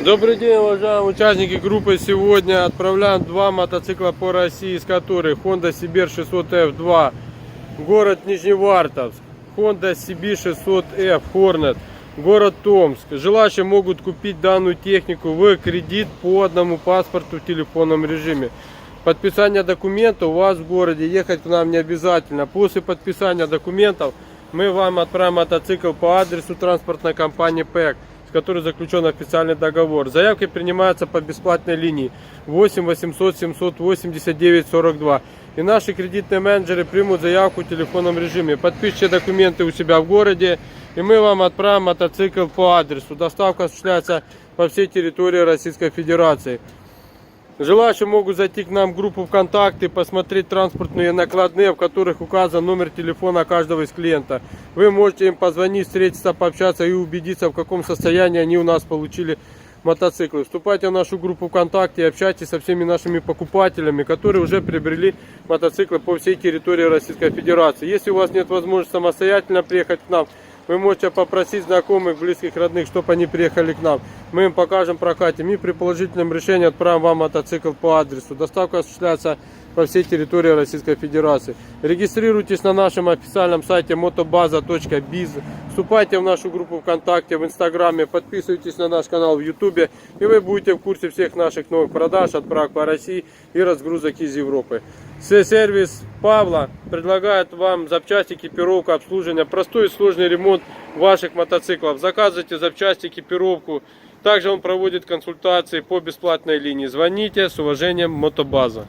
Добрый день, уважаемые участники группы. Сегодня отправляем два мотоцикла по России, из которых Honda CBR 600F2, город Нижневартовск, Honda CB 600F Hornet, город Томск. Желающие могут купить данную технику в кредит по одному паспорту в телефонном режиме. Подписание документов у вас в городе, ехать к нам не обязательно. После подписания документов мы вам отправим мотоцикл по адресу транспортной компании ПЭК, с которой заключен официальный договор. Заявки принимаются по бесплатной линии 8 800 789 42. И наши кредитные менеджеры примут заявку в телефонном режиме. Подпишите документы у себя в городе, и мы вам отправим мотоцикл по адресу. Доставка осуществляется по всей территории Российской Федерации. Желающие могут зайти к нам в группу ВКонтакте, посмотреть транспортные накладные, в которых указан номер телефона каждого из клиента. Вы можете им позвонить, встретиться, пообщаться и убедиться, в каком состоянии они у нас получили мотоциклы. Вступайте в нашу группу ВКонтакте и общайтесь со всеми нашими покупателями, которые уже приобрели мотоциклы по всей территории Российской Федерации. Если у вас нет возможности самостоятельно приехать к нам, вы можете попросить знакомых, близких, родных, чтобы они приехали к нам. Мы им покажем, прокатим и при положительном решении отправим вам мотоцикл по адресу. Доставка осуществляется по всей территории Российской Федерации. Регистрируйтесь на нашем официальном сайте motobaza.biz. Вступайте в нашу группу ВКонтакте, в Инстаграме, подписывайтесь на наш канал в Ютубе, и вы будете в курсе всех наших новых продаж, отправок по России и разгрузок из Европы. Сервис Павла предлагает вам запчасти, экипировку, обслуживание, простой и сложный ремонт ваших мотоциклов. Заказывайте запчасти, экипировку. Также он проводит консультации по бесплатной линии. Звоните. С уважением, Мотобаза.